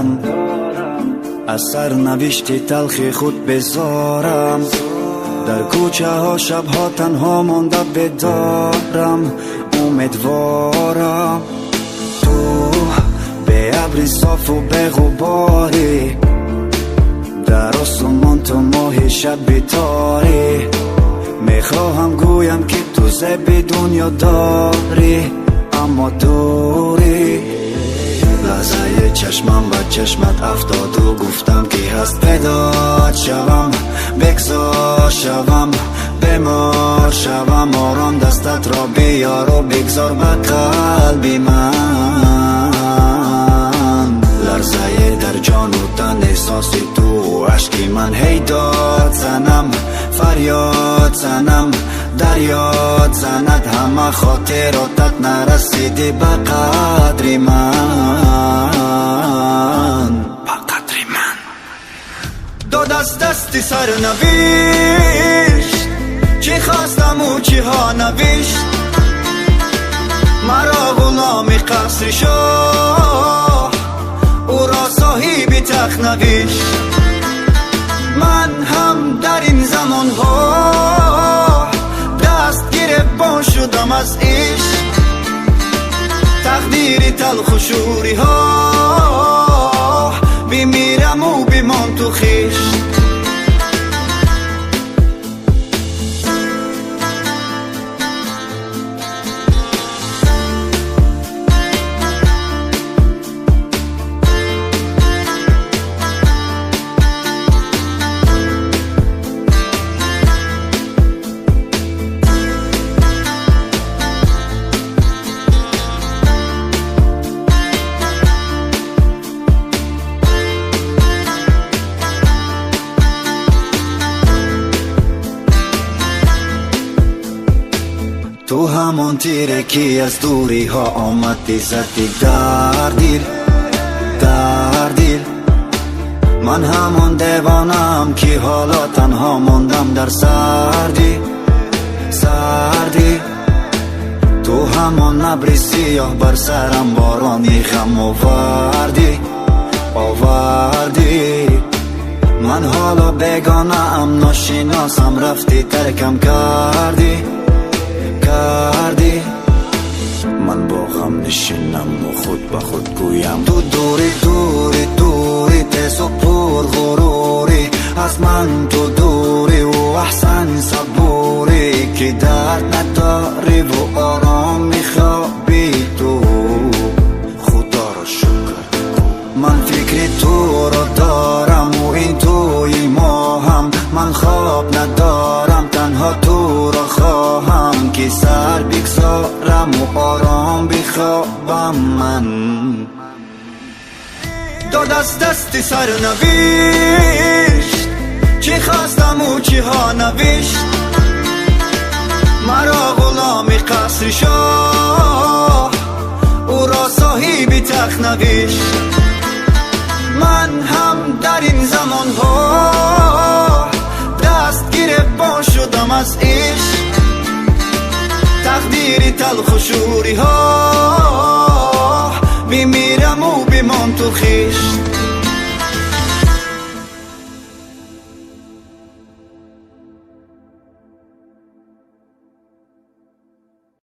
دارم، از سرنوشت تلخ خود بزارم. در کوچه ها شبها تنها مانده بدارم، امیدوارم تو به ابر صاف و به غباری، در آسمان تو ماه شب تاری. میخواهم گویم که تو زب دنیا داری اما دوری. لحظه چشمم و چشمت افتاد و گفتم که هست پیدا شوم، بگذار شوم، بمار شوم. آرام دستت را بیار و بگذار به قلبی من. لرزه در جان و تن احساس تو، عشقی من هی داد زنم، فریاد زنم، دریاد زند. همه خاطراتت نرسیده به قدر من، به قدر من. داد از دستی سرنوشت، چی خواستم و چی ها نوشت. مرا غلام قصر شاه، او را صاحب تخت نوشت. من هم در این زمان ها دست گریبان شدم از عشق. تقدیر تلخ و شوری ها، بمیرم و بمان تو خشت. تو همون تیره که از دوری ها آمدی زدی در دل، در دل. من همون دیوانم که حالا تنها موندم در سردی، سردی. تو همون ابر سیاه بر سرم بارانی غم آوردی، آوردی. من حالا بیگانه ام، ناشناسم، رفتی ترکم کردی، کردی. من با غم نشینم و خود به خود گویم تو دوری، دوری، دوری. تیز و پر غروری از من تو دوری، و احسن صبوری که درد نداری و آرام میخوابی تو. خدا را شکر من فکر تو را دارم و این توی ما هم. من خواب ندارم، تنها تو را خواهم که سر بگذارم و آرام بخوابم من. داد از دست سرنوشت، چی خواستم و چی ها نوشت. مرا غلام قصر شاه، او را صاحب تخت نوشت. من هم در این زمان ها دست گریبان شدم از عشق. تقدیر تلخ و شوری ها،